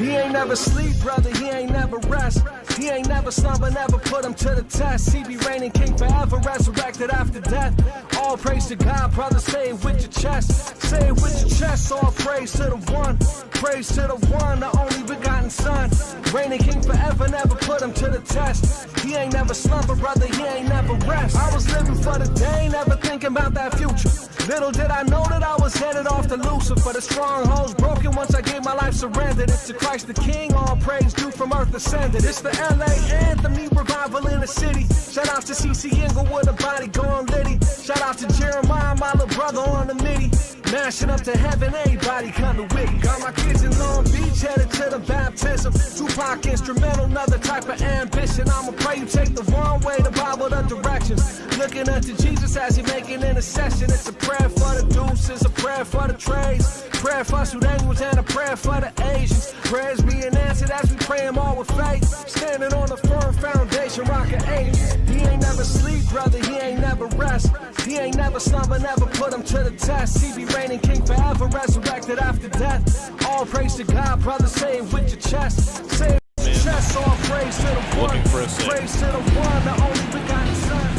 He ain't never sleep, brother, he ain't never rest. He ain't never slumber, never put him to the test. He be reigning king forever, resurrected after death. All praise to God, brother, say it with your chest. Say it with your chest, all praise to the one. Praise to the one, the only begotten son. Reigning king forever, never put him to the test. He ain't never slumber, brother, he ain't never rest. I was living for the day, never thinking about that future. Little did I know that I was headed off to Lucifer. The strongholds broken once I gave my life surrendered. It's to Christ the King, all praise due from earth ascended. It's the LA anthem, need revival in the city. Shout out to CC Inglewood, the body going litty. Shout out to Jeremiah, my little brother on the MIDI. Mashing up to heaven, everybody come to witty. Got my kids in Long Beach, headed to the baptism. Tupac instrumental, another type of ambition. I'ma pray you take the wrong way, the Bible, the directions. Looking unto Jesus as he making intercession. It's a prayer for the deuces, a prayer for the trades. Prayer for Sudanese and a prayer for the Asians. Prayers being answered as we pray them all with faith. Standing on a firm foundation, rockin' ages. He ain't never sleep, brother, he ain't never rest. He ain't never slumber, never put him to the test. He be reigning king forever, resurrected after death. All praise to God, brother, say it with your chest. Say it with your chest, all praise to the one. Praise to the one, the only begotten son.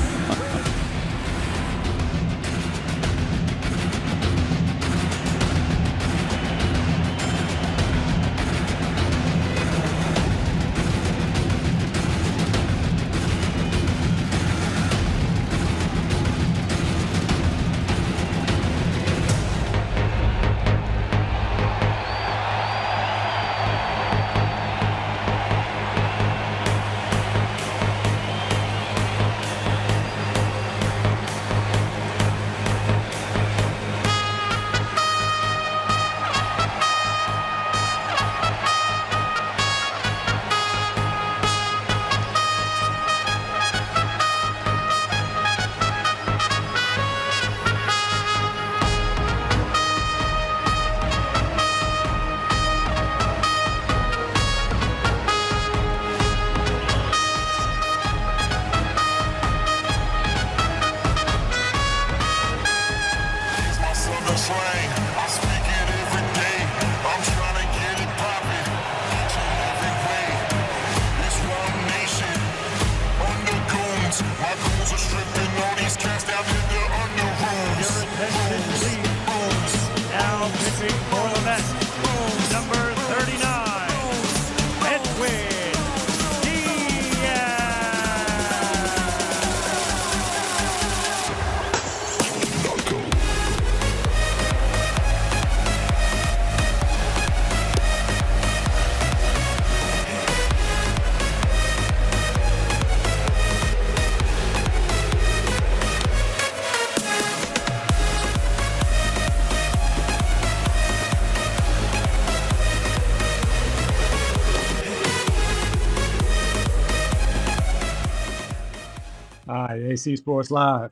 AC Sports Live.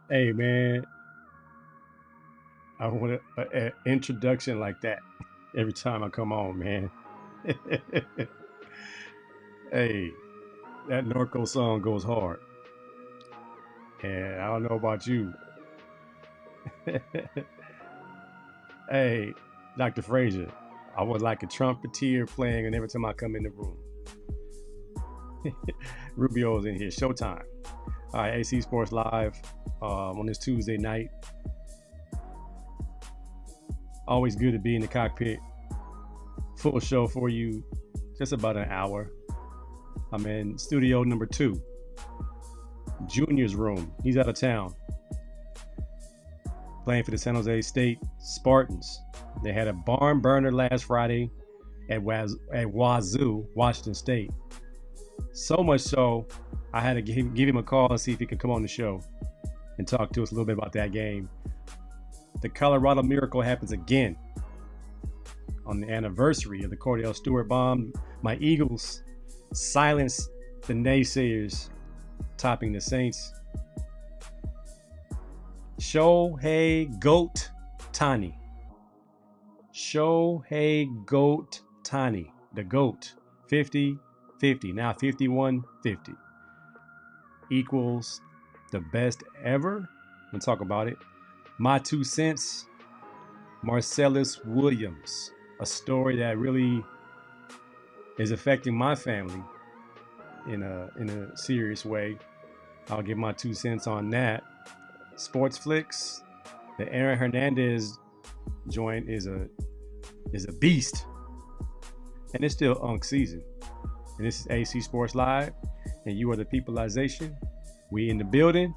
Hey, man, I want an introduction like that every time I come on, man. Hey, that Norco song goes hard. And I don't know about you. Hey, Dr. Frazier, I was like a trumpeter playing and every time I come in the room. Rubio's in here. Showtime. All right, AC Sports Live on this Tuesday night. Always good to be in the cockpit. Full show for you. Just about an hour. I'm in studio number 2. Junior's room. He's out of town. Playing for the San Jose State Spartans. They had a barn burner last Friday at WAZZU, Washington State. So much so, I had to give him a call and see if he could come on the show and talk to us a little bit about that game. The Colorado Miracle happens again on the anniversary of the Cordell Stewart bomb. My Eagles silence the naysayers, topping the Saints. Shohei Ohtani. Shohei Ohtani, the GOAT, 50-50, now 51-50, equals the best ever. Let's talk about it. My 2 cents, Marcellus Williams a story that really is affecting my family in a serious way. I'll give my 2 cents on that. Sports Flix, the Aaron Hernandez joint is a beast, and it's still Unc Season. And this is AC Sports Live, and you are the peopleization. We in the building.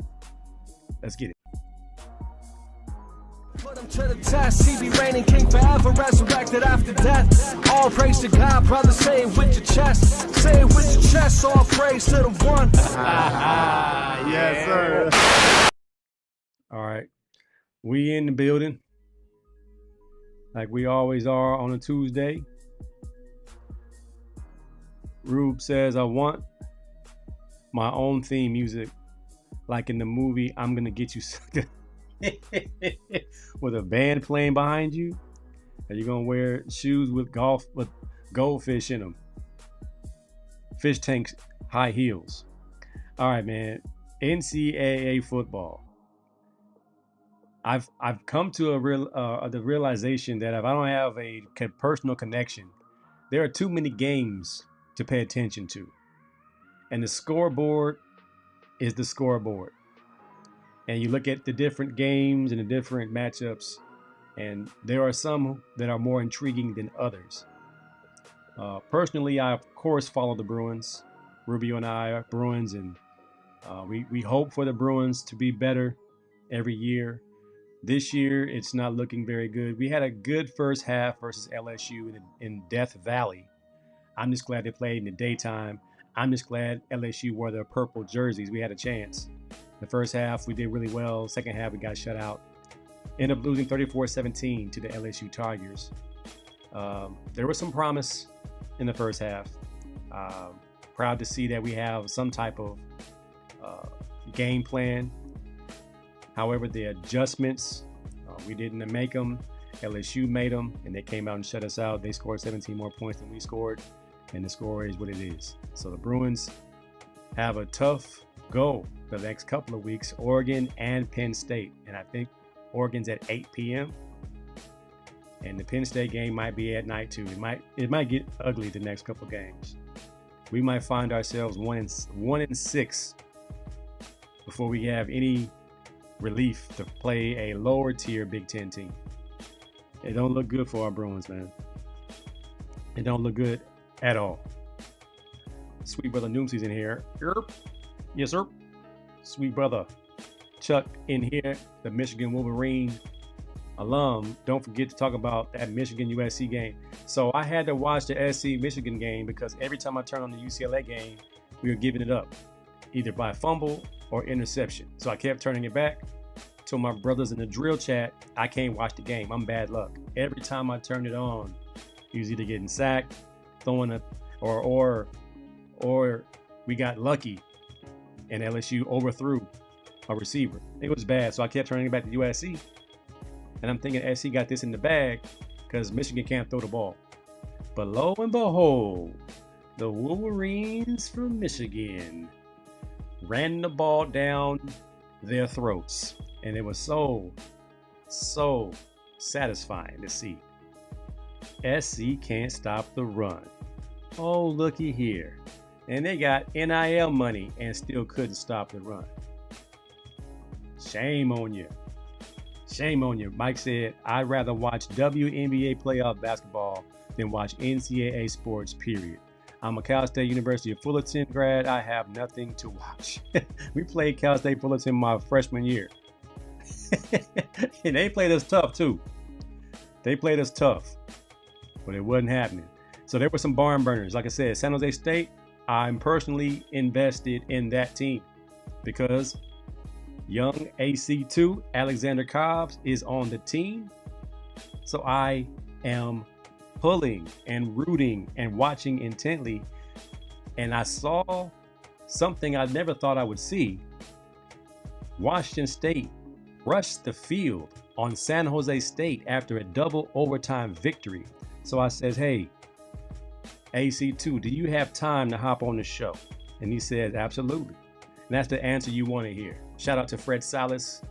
Let's get it. Put him to the test. He be reigning king forever, resurrected after death. All praise to God, brother. Say it with your chest. Say it with your chest. All praise to the one. Yes, sir. All right. We in the building, like we always are on a Tuesday. Rube says, I want my own theme music, like in the movie I'm Gonna Get You Sucker. With a band playing behind you. Are you gonna wear shoes with goldfish in them? Fish tanks, high heels. All right, man. NCAA football. I've come to the realization that if I don't have a personal connection, there are too many games to pay attention to, and the scoreboard is the scoreboard. And you look at the different games and the different matchups, and there are some that are more intriguing than others. Personally, I of course follow the Bruins. Rubio and I are Bruins, and we hope for the Bruins to be better every year. This year, it's not looking very good. We had a good first half versus LSU in Death Valley. I'm just glad they played in the daytime. I'm just glad LSU wore their purple jerseys. We had a chance. The first half, we did really well. Second half, we got shut out. Ended up losing 34-17 to the LSU Tigers. There was some promise in the first half. Proud to see that we have some type of game plan. However, the adjustments, we didn't make them. LSU made them, and they came out and shut us out. They scored 17 more points than we scored, and the score is what it is. So the Bruins have a tough go the next couple of weeks, Oregon and Penn State. And I think Oregon's at 8 p.m. And the Penn State game might be at night too. It might get ugly the next couple of games. We might find ourselves 1-6 before we have any relief to play a lower tier Big Ten team. It don't look good for our Bruins, man. It don't look good at all. Sweet brother Unc Season here. Yerp. Yes, sir. Sweet brother Chuck in here, the Michigan Wolverine alum. Don't forget to talk about that Michigan USC game. So I had to watch the SC Michigan game because every time I turn on the UCLA game, we were giving it up, either by fumble or interception. So I kept turning it back. Told my brothers in the drill chat, I can't watch the game. I'm bad luck. Every time I turned it on, he was either getting sacked, throwing a, or we got lucky and LSU overthrew a receiver. It was bad. So I kept turning it back to USC. And I'm thinking SC got this in the bag because Michigan can't throw the ball. But lo and behold, the Wolverines from Michigan ran the ball down their throats. And it was so satisfying to see. SC can't stop the run. Oh, looky here. And they got NIL money and still couldn't stop the run. Shame on you. Shame on you. Mike said, I'd rather watch WNBA playoff basketball than watch NCAA sports, period. I'm a Cal State University of Fullerton grad. I have nothing to watch. We played Cal State Fullerton my freshman year. And they played us tough too. They played us tough, but it wasn't happening. So there were some barn burners. Like I said, San Jose State, I'm personally invested in that team because young AC2, Alexander Cobbs, is on the team. So I am pulling and rooting and watching intently. And I saw something I never thought I would see. Washington State rushed the field on San Jose State after a double overtime victory. So I says, hey, AC2, do you have time to hop on the show? And he said, absolutely. And that's the answer you want to hear. Shout out to Fred Salas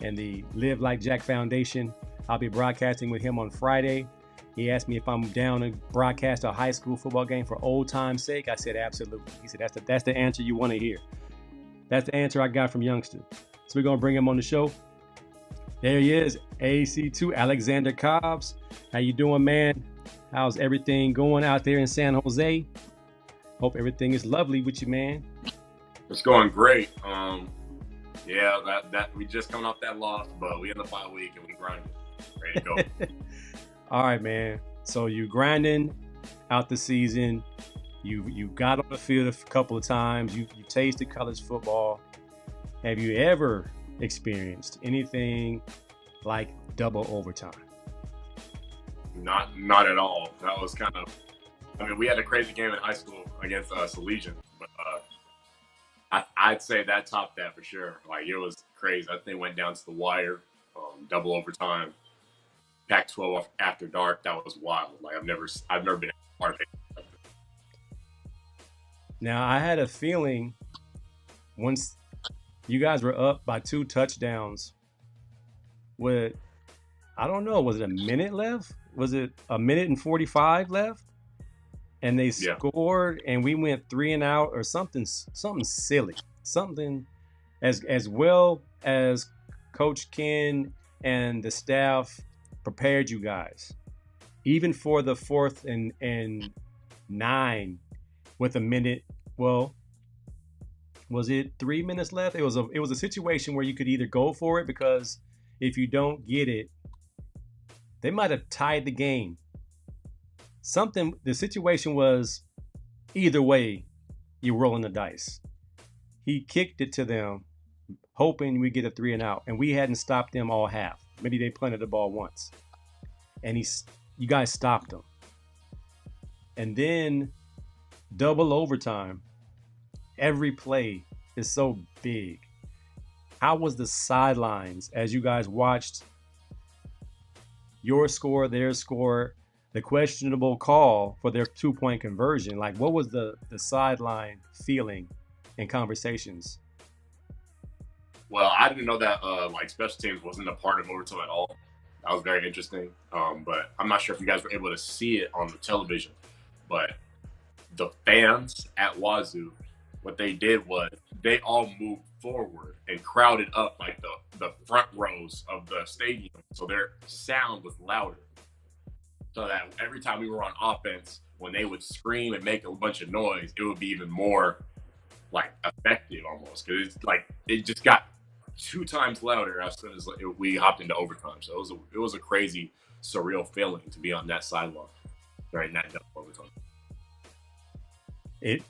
and the Live Like Jack Foundation. I'll be broadcasting with him on Friday. He asked me if I'm down to broadcast a high school football game for old time's sake. I said absolutely. He said that's the answer you want to hear. That's the answer I got from youngster. So we're gonna bring him on the show. There he is, AC2 Alexander Cobbs. How you doing, man? How's everything going out there in San Jose? Hope everything is lovely with you, man. It's going great. Yeah, that we just coming off that loss, but we in the bye week and we grinding. Ready to go. All right, man. So you grinding out the season. You got on the field a couple of times. You tasted college football. Have you ever experienced anything like double overtime? Not at all. That was kind of. I mean, we had a crazy game in high school against Salesian, but I'd say that topped that for sure. Like, it was crazy. That thing went down to the wire, double overtime. Pac-12 after dark, that was wild. Like, I've never been a part of it. Now, I had a feeling once you guys were up by 2 touchdowns with, I don't know, was it a minute left? Was it a minute and 45 left? And they scored, and we went 3 and out or something silly. Something as well as Coach Ken and the staff prepared you guys, even for the 4th and 9 with a minute. Well, was it 3 minutes left? It was a situation where you could either go for it, because if you don't get it, they might have tied the game. The situation was either way, you're rolling the dice. He kicked it to them, hoping we get a 3 and out, and we hadn't stopped them all half. Maybe they planted the ball once, and you guys stopped them. And then double overtime. Every play is so big. How was the sidelines as you guys watched your score, their score, the questionable call for their 2-point conversion? Like, what was the sideline feeling and conversations? Well, I didn't know that like special teams wasn't a part of overtime at all. That was very interesting. But I'm not sure if you guys were able to see it on the television. But the fans at WAZZU, what they did was they all moved forward and crowded up like the front rows of the stadium, so their sound was louder. So that every time we were on offense, when they would scream and make a bunch of noise, it would be even more like effective almost, because it just got 2 times louder as soon as we hopped into overtime. So it was a crazy, surreal feeling to be on that sideline during that double overtime. It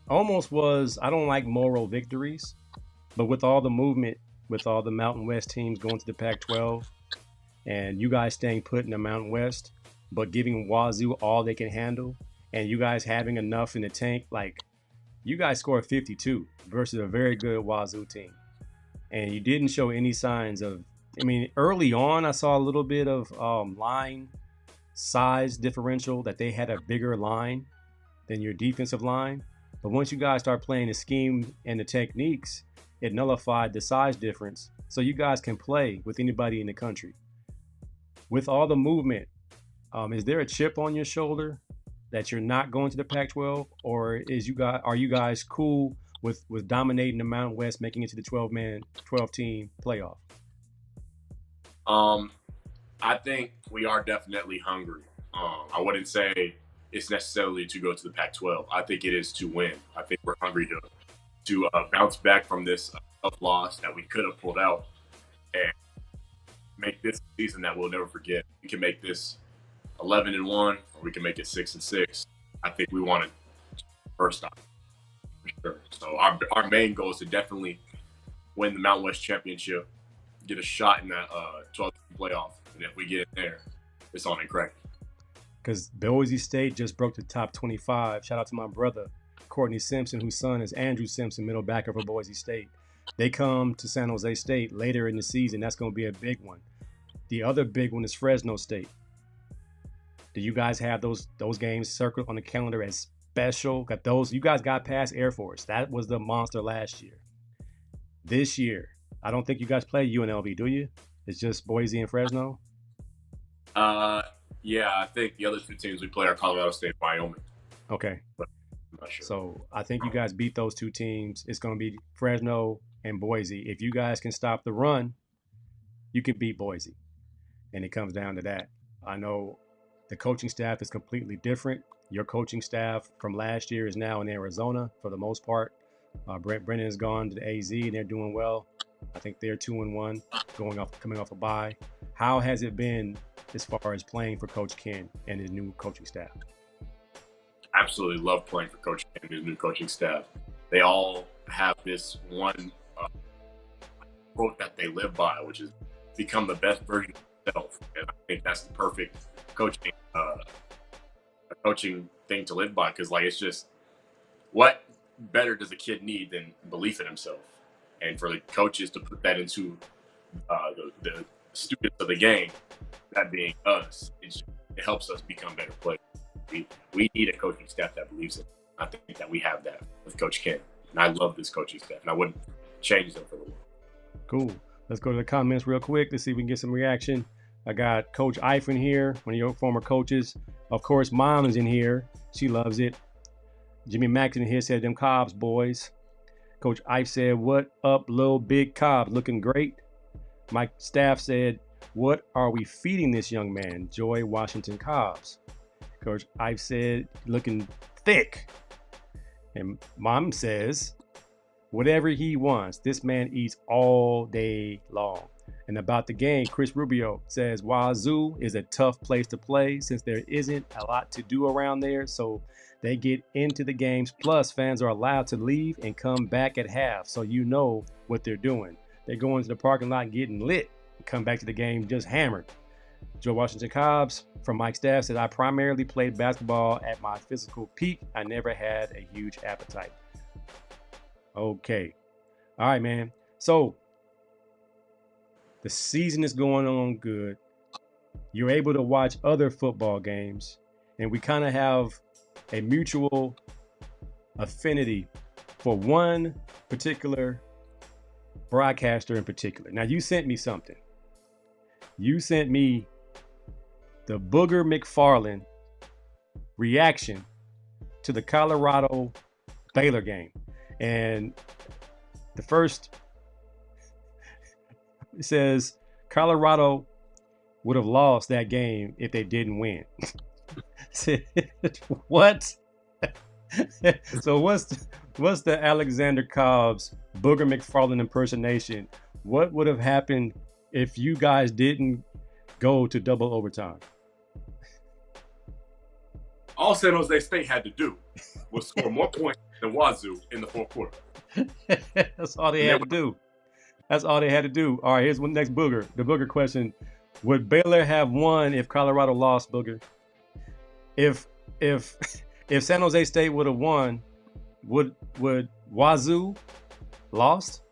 almost was. I don't like moral victories, but with all the movement, with all the Mountain West teams going to the Pac-12, and you guys staying put in the Mountain West, but giving WAZZU all they can handle, and you guys having enough in the tank, like, you guys scored 52 versus a very good WAZZU team. And you didn't show any signs of, I mean, early on, I saw a little bit of line size differential, that they had a bigger line than your defensive line. But once you guys start playing the scheme and the techniques, it nullified the size difference. So you guys can play with anybody in the country. With all the movement, is there a chip on your shoulder that you're not going to the Pac-12, or are you guys cool with dominating the Mountain West, making it to the 12-team playoff? I think we are definitely hungry. I wouldn't say it's necessarily to go to the Pac-12. I think it is to win. I think we're hungry to bounce back from this tough loss that we could have pulled out and make this season that we'll never forget. We can make this 11-1, or we can make it 6-6. I think we want to first off, for sure. So our main goal is to definitely win the Mountain West Championship, get a shot in that 12th playoff, and if we get in there, it's on and crack. Because Boise State just broke the top 25. Shout out to my brother, Courtney Simpson, whose son is Andrew Simpson, middle backer for Boise State. They come to San Jose State later in the season. That's going to be a big one. The other big one is Fresno State. Do you guys have those games circled on the calendar as special? Got those? You guys got past Air Force. That was the monster last year. This year, I don't think you guys play UNLV, do you? It's just Boise and Fresno? Yeah, I think the other two teams we play are Colorado State and Wyoming. Okay. I'm not sure. So I think you guys beat those two teams. It's going to be Fresno and Boise. If you guys can stop the run, you can beat Boise. And it comes down to that. I know the coaching staff is completely different. Your coaching staff from last year is now in Arizona for the most part. Brennan has gone to the AZ and they're doing well. I think they're 2-1, coming off a bye. How has it been as far as playing for Coach Ken and his new coaching staff? Absolutely love playing for Coach Ken and his new coaching staff. They all have this one quote that they live by, which is become the best version of themselves. And I think that's the perfect coaching thing to live by, because like it's just, what better does a kid need than belief in himself? And for the coaches to put that into the students of the game, that being us, it helps us become better players. We need a coaching staff that believes in it. I think that we have that with Coach Ken. And I love this coaching staff, and I wouldn't change them for the world. Cool. Let's go to the comments real quick. Let's see if we can get some reaction. I got Coach Eifrin here, one of your former coaches. Of course, Mom is in here. She loves it. Jimmy Max in here said, them Cobbs boys. Coach Ife said, what up, little big Cobbs? Looking great. Mike Staff said, what are we feeding this young man? Joy Washington Cobbs. Coach Ife said, looking thick. And Mom says, whatever he wants, this man eats all day long. And about the game, Chris Rubio says, WAZZU is a tough place to play since there isn't a lot to do around there. So they get into the games. Plus, fans are allowed to leave and come back at half. So you know what they're doing. They go into the parking lot getting lit and come back to the game just hammered. Joe Washington Cobbs from Mike Staff said, I primarily played basketball at my physical peak. I never had a huge appetite. Okay. All right, man. So the season is going on good. You're able to watch other football games, and we kind of have a mutual affinity for one particular broadcaster in particular. Now, you sent me something. You sent me the Booger McFarland reaction to the Colorado Baylor game. And the first, it says Colorado would have lost that game if they didn't win. What? So what's the Alexander Cobbs Booger McFarland impersonation? What would have happened if you guys didn't go to double overtime? All San Jose State had to do was score more points than WAZZU in the fourth quarter. That's all they had to do. That's all they had to do. All right, here's one next Booger. The Booger question: would Baylor have won if Colorado lost, Booger? If San Jose State would have won, would WAZZU lost?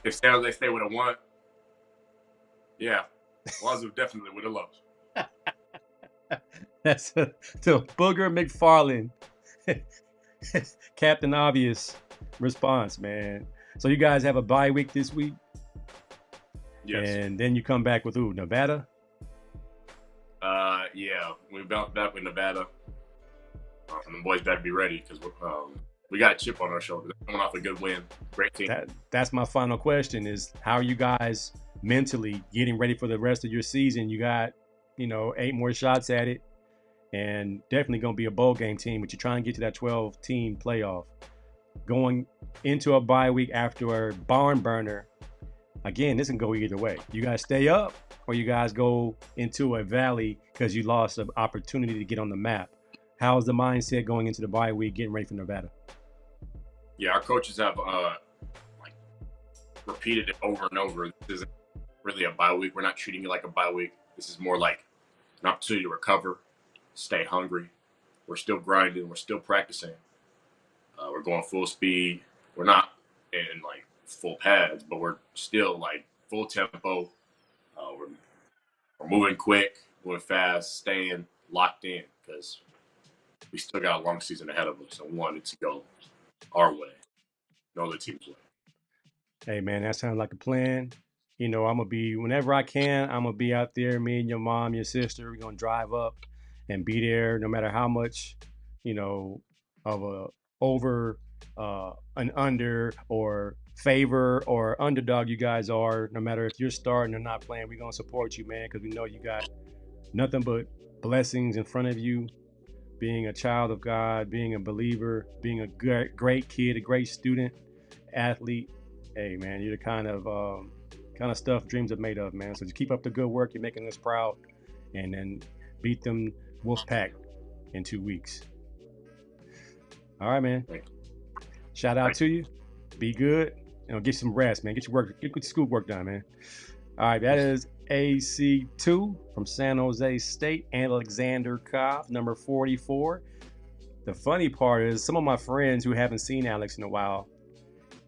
If San Jose State would have won, yeah, WAZZU definitely would have lost. That's the Booger McFarland, Captain Obvious response, man. So you guys have a bye week this week? Yes. And then you come back with who? Nevada? Yeah, we bounced back with Nevada. And the boys better be ready because we got a chip on our shoulder. They're coming off a good win. Great team. That's my final question is, how are you guys mentally getting ready for the rest of your season? You got, 8 more shots at it, and definitely going to be a bowl game team, but you're trying to get to that 12-team playoff. Going into a bye week after a barn burner, again, this can go either way. You guys stay up, or you guys go into a valley because you lost an opportunity to get on the map. How's the mindset going into the bye week, getting ready for Nevada? Yeah, our coaches have repeated it over and over. This isn't really a bye week. We're not treating it like a bye week. This is more like an opportunity to recover, stay hungry. We're still grinding. We're still practicing. We're going full speed. We're not in full pads, but we're still full tempo. We're moving quick, moving fast, staying locked in because we still got a long season ahead of us and want it to go our way, no other team's way. Hey, man, that sounds like a plan. I'm gonna be whenever I can. I'm gonna be out there. Me and your mom, your sister. We're gonna drive up and be there, no matter how much, of a over, an under or favor or underdog you guys are. No matter if you're starting or not playing, we're gonna support you, man, because we know you got nothing but blessings in front of you. Being a child of God, being a believer, being a great kid, a great student, athlete. Hey, man, you're the kind of stuff dreams are made of, man. So just keep up the good work. You're making us proud, and then beat them Wolfpack in 2 weeks. All right, man. Shout out to you. Be good. Get some rest, man. Get your schoolwork done, man. All right, that is AC2 from San Jose State, Alexander Cobb, number 44. The funny part is some of my friends who haven't seen Alex in a while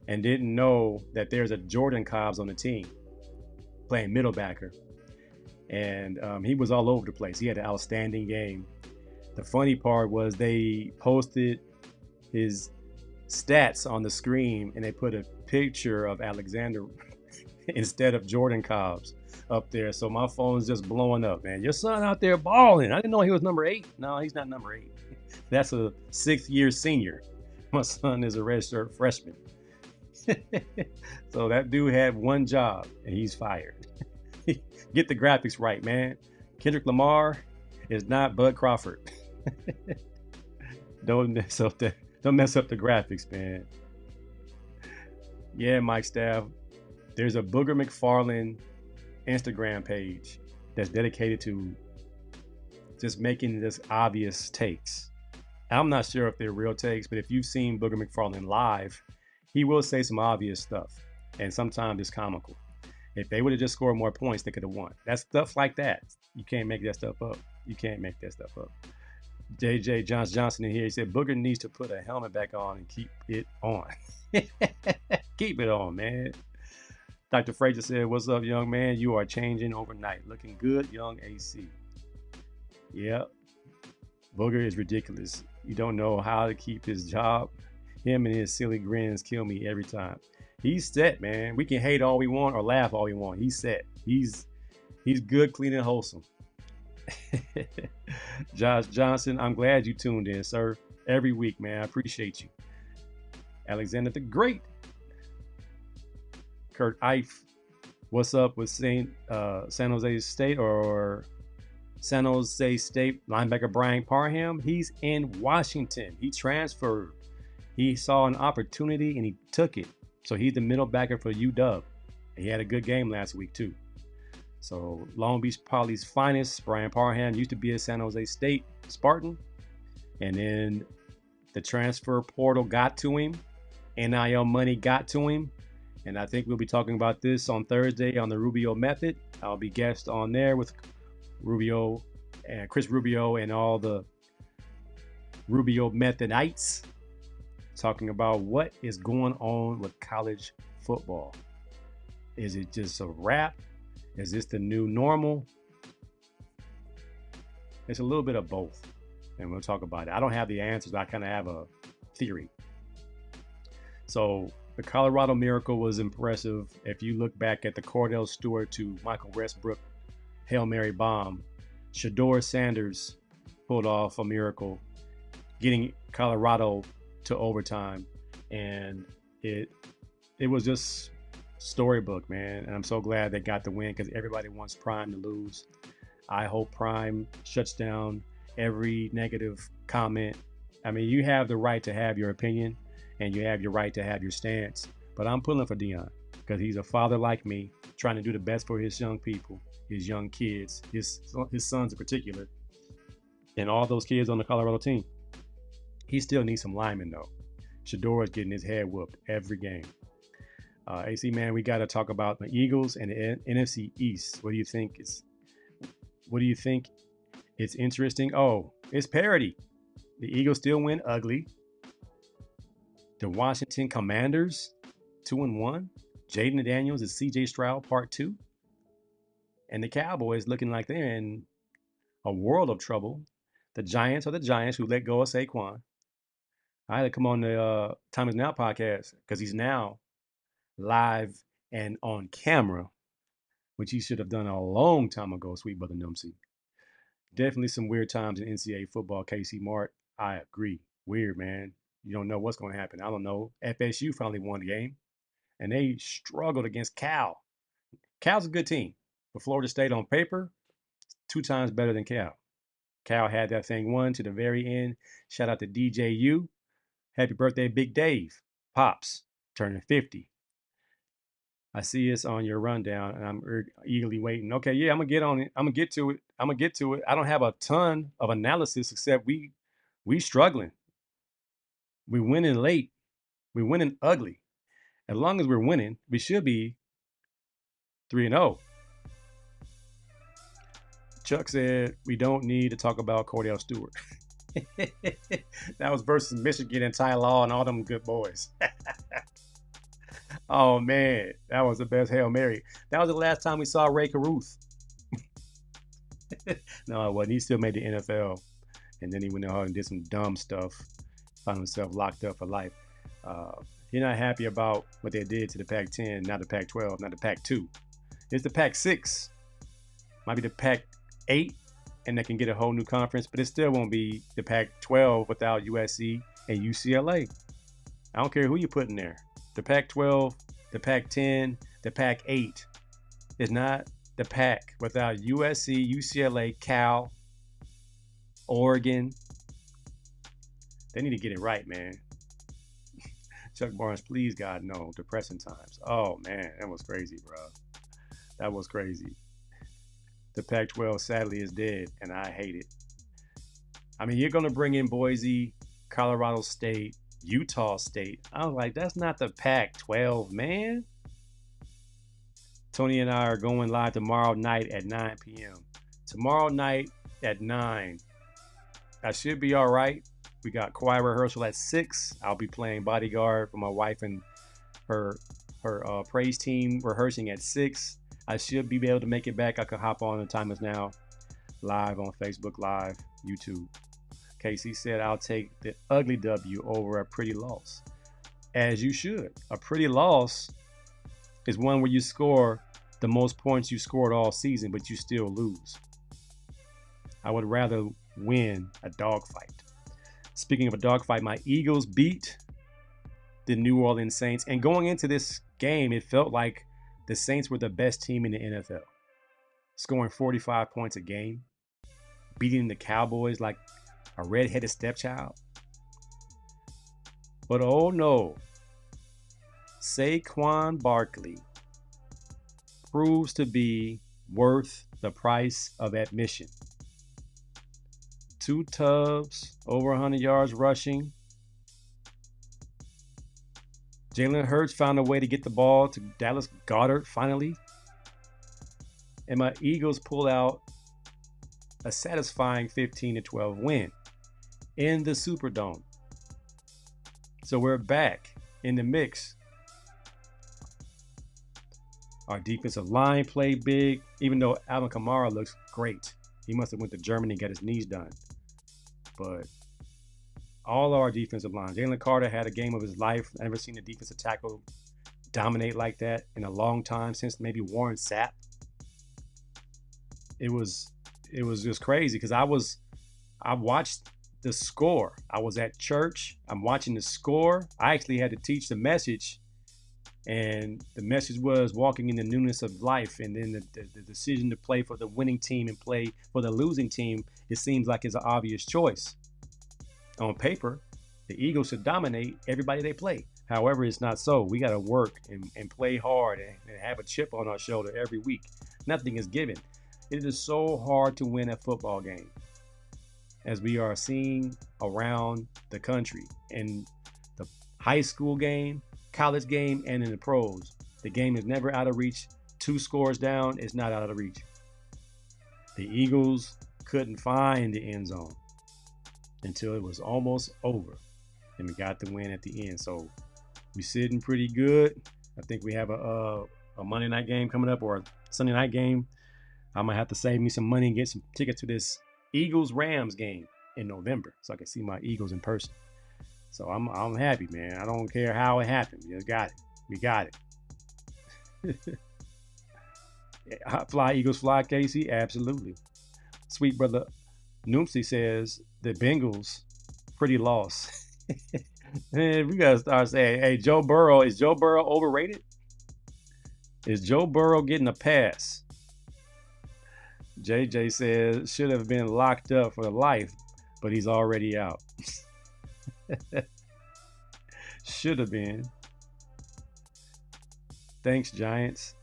and didn't know that there's a Jordan Cobbs on the team playing middle backer. And he was all over the place. He had an outstanding game. The funny part was they posted his stats on the screen and they put a picture of Alexander instead of Jordan Cobbs up there. So my phone's just blowing up, man. Your son out there balling. I didn't know he was number 8. No, he's not number 8. That's a 6th-year senior. My son is a redshirt freshman. So that dude had one job and he's fired. Get the graphics right, man. Kendrick Lamar is not Bud Crawford. Don't mess up the graphics, man. Yeah, Mike Staff. There's a Booger McFarland Instagram page that's dedicated to just making this obvious takes. I'm not sure if they're real takes, but if you've seen Booger McFarland live, he will say some obvious stuff, and sometimes it's comical. If they would have just scored more points, they could have won. That's stuff like that. You can't make that stuff up. You can't make that stuff up. JJ Johnson in here, he said Booger needs to put a helmet back on and keep it on. Keep it on, man. Dr. Frazier said, what's up, young man? You are changing overnight. Looking good, young AC. Yep. Booger is ridiculous. You don't know how to keep his job. Him and his silly grins kill me every time. He's set, man. We can hate all we want or laugh all we want. He's set. He's good, clean, and wholesome. Josh Johnson, I'm glad you tuned in, sir. Every week, man. I appreciate you. Alexander the Great. Kurt Ife, what's up with San Jose State or San Jose State linebacker Brian Parham? He's in Washington. He transferred. He saw an opportunity and he took it. So he's the middle backer for UW. He had a good game last week too. So Long Beach Poly's finest, Brian Parham, used to be a San Jose State Spartan. And then the transfer portal got to him. NIL money got to him. And I think we'll be talking about this on Thursday on the Rubio Method. I'll be guest on there with Rubio and Chris Rubio and all the Rubio Methodites, talking about what is going on with college football. Is it just a wrap? Is this the new normal? It's a little bit of both, and we'll talk about it. I don't have the answers, but I kind of have a theory. So the Colorado Miracle was impressive. If you look back at the Cordell Stewart to Michael Westbrook Hail Mary bomb, Shedeur Sanders pulled off a miracle, getting Colorado to overtime, and it was just storybook, man. And I'm so glad they got the win because everybody wants Prime to lose. I hope Prime shuts down every negative comment. I mean, you have the right to have your opinion and you have your right to have your stance, but I'm pulling for Deion because he's a father like me, trying to do the best for his young people, his young kids, his sons in particular, and all those kids on the Colorado team. He still needs some linemen though. Shedeur is getting his head whooped every game. AC, man, we got to talk about the Eagles and the NFC East. What do you think? It's interesting. Oh, it's parity. The Eagles still win ugly. The Washington Commanders, 2-1. Jaden Daniels is CJ Stroud Part 2. And the Cowboys looking like they're in a world of trouble. The Giants are the Giants who let go of Saquon. I had to come on the Time Is Now podcast because he's now live and on camera which he should have done a long time ago, sweet brother Numsy. Definitely some weird times in NCAA football, KC Mart. I agree. Weird, man. You don't know what's going to happen. I don't know. FSU finally won the game, and they struggled against Cal. Cal's a good team, but Florida State on paper, 2 times better than Cal. Cal had that thing won to the very end. Shout out to DJU. Happy birthday, Big Dave. Pops, turning 50. I see it's on your rundown, and I'm eagerly waiting. Okay, yeah, I'm gonna get on it. I'm gonna get to it. I don't have a ton of analysis except we struggling. We winning late. We winning ugly. As long as we're winning, we should be 3-0. Chuck said we don't need to talk about Cordell Stewart. That was versus Michigan and Ty Law and all them good boys. Oh man, that was the best Hail Mary. That was the last time we saw Ray Caruth. No, it wasn't. He still made the NFL, and then he went out and did some dumb stuff. Found himself locked up for life. He's not happy about what they did to the Pac-10, not the Pac-12, not the Pac-2. It's the Pac-6. Might be the Pac-8, and they can get a whole new conference, but it still won't be the Pac-12 without USC and UCLA. I don't care who you put in there. The Pac-12, the Pac-10, the Pac-8 is not the Pac without USC, UCLA, Cal, Oregon. They need to get it right, man. Chuck Barnes, please, God, no. Depressing times. Oh, man, that was crazy, bro. That was crazy. The Pac-12 sadly is dead, and I hate it. I mean, you're going to bring in Boise, Colorado State, Utah State. I was like, that's not the Pac-12, man. Tony and I are going live tomorrow night at 9 p.m. Tomorrow night at 9. I should be all right. We got choir rehearsal at 6. I'll be playing bodyguard for my wife and her praise team rehearsing at 6. I should be able to make it back. I could hop on. The time is now live on Facebook Live, YouTube. Casey said, I'll take the ugly W over a pretty loss. As you should. A pretty loss is one where you score the most points you scored all season, but you still lose. I would rather win a dogfight. Speaking of a dogfight, my Eagles beat the New Orleans Saints. And going into this game, it felt like the Saints were the best team in the NFL. Scoring 45 points a game. Beating the Cowboys like a redheaded stepchild. But oh no. Saquon Barkley proves to be worth the price of admission. 2 tubs, over 100 yards rushing. Jalen Hurts found a way to get the ball to Dallas Goedert finally. And my Eagles pull out a satisfying 15-12 win in the Superdome. So we're back in the mix. Our defensive line played big, even though Alvin Kamara looks great. He must have went to Germany and got his knees done. But all our defensive line. Jalen Carter had a game of his life. I've never seen a defensive tackle dominate like that in a long time, since maybe Warren Sapp. It was just crazy because I watched the score. I was at church. I'm watching the score. I actually had to teach the message. And the message was walking in the newness of life. And then the decision to play for the winning team and play for the losing team, it seems like it's an obvious choice. On paper, the Eagles should dominate everybody they play. However, it's not so. We got to work and play hard and have a chip on our shoulder every week. Nothing is given. It is so hard to win a football game, as we are seeing around the country. In the high school game, college game, and in the pros, the game is never out of reach. 2 scores down, it's not out of reach. The Eagles couldn't find the end zone until it was almost over, and we got the win at the end. So we're sitting pretty good. I think we have a Monday night game coming up, or a Sunday night game. I'm gonna have to save me some money and get some tickets to this Eagles-Rams game in November, so I can see my Eagles in person. So I'm happy, man. I don't care how it happened. We just got it. We got it. Fly Eagles fly, Casey. Absolutely. Sweet brother Noomsy says the Bengals pretty lost. Man, we gotta start saying, hey, Joe Burrow, is Joe Burrow overrated? Is Joe Burrow getting a pass? JJ says should have been locked up for life, but he's already out. Should have been. Thanks, Giants.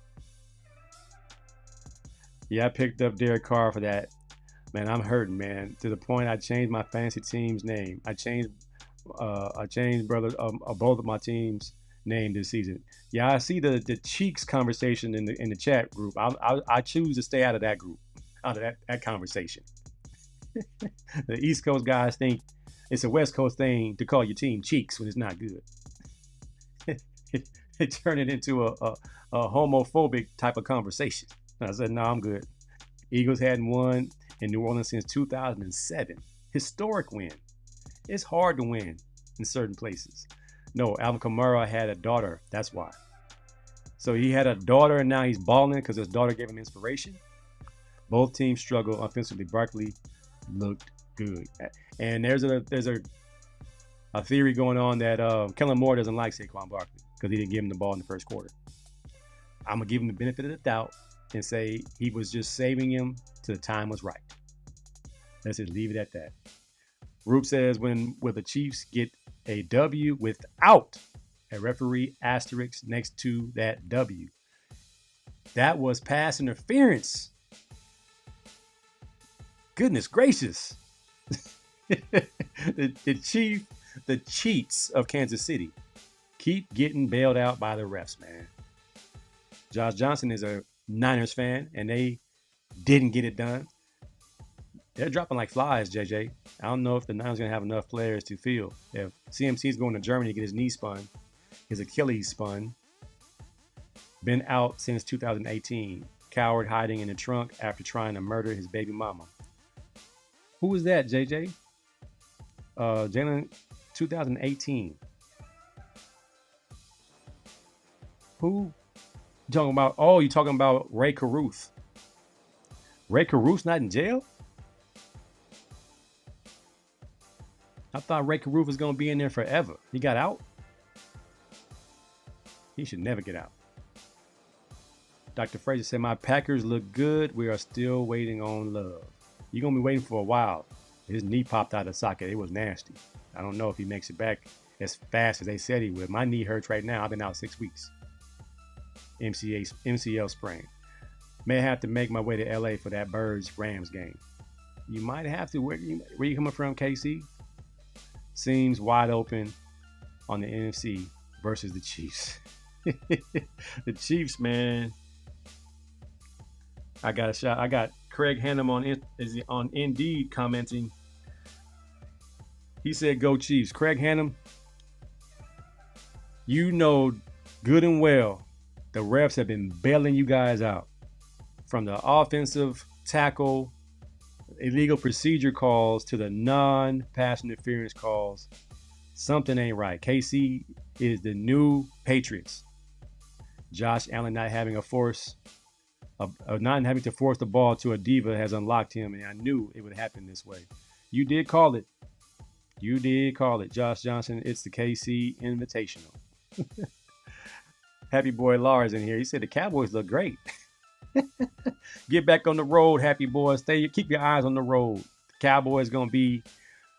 Yeah, I picked up Derek Carr for that. Man, I'm hurting, man. To the point I changed my fantasy team's name. I changed both of my teams' name this season. Yeah, I see the cheeks conversation in the chat group. I choose to stay out of that group, out of that conversation. The East Coast guys think it's a West Coast thing to call your team cheeks when it's not good. It turned it into a homophobic type of conversation. I said, no, I'm good. Eagles hadn't won in New Orleans since 2007. Historic win. It's hard to win in certain places. No, Alvin Kamara had a daughter. That's why. So he had a daughter and now he's balling because his daughter gave him inspiration. Both teams struggle offensively. Barkley looked good. And there's a theory going on that Kellen Moore doesn't like Saquon Barkley because he didn't give him the ball in the first quarter. I'm going to give him the benefit of the doubt and say he was just saving him till the time was right. Let's just leave it at that. Rube says, will the Chiefs get a W without a referee asterisk next to that W? That was pass interference. Goodness gracious. The cheats of Kansas City keep getting bailed out by the refs, man. Josh Johnson is a Niners fan, and they didn't get it done. They're dropping like flies, JJ. I don't know if the Niners are going to have enough players to field. If CMC's going to Germany to get his knee spun, his Achilles spun, been out since 2018, coward hiding in the trunk after trying to murder his baby mama. Who was that, JJ? Jalen, 2018. Who? Talking about? Oh, you talking about Ray Caruth? Ray Caruth's not in jail? I thought Ray Caruth was going to be in there forever. He got out? He should never get out. Dr. Fraser said, my Packers look good. We are still waiting on love. You're going to be waiting for a while. His knee popped out of the socket. It was nasty. I don't know if he makes it back as fast as they said he would. My knee hurts right now. I've been out 6 weeks. MCL sprain. May have to make my way to LA for that Birds-Rams game. You might have to. Where you coming from, KC? Seems wide open on the NFC versus the Chiefs. The Chiefs, man. I got a shot. I got Craig Hannum on Indeed commenting. He said, "Go Chiefs." Craig Hannum, you know good and well the refs have been bailing you guys out from the offensive tackle, illegal procedure calls to the non-pass interference calls. Something ain't right. KC is the new Patriots. Josh Allen not having to force the ball to a diva has unlocked him, and I knew it would happen this way. You did call it. You did call it, Josh Johnson. It's the KC Invitational. Happy boy Lars in here. He said the Cowboys look great. Get back on the road, happy boys. Keep your eyes on the road. The Cowboys gonna be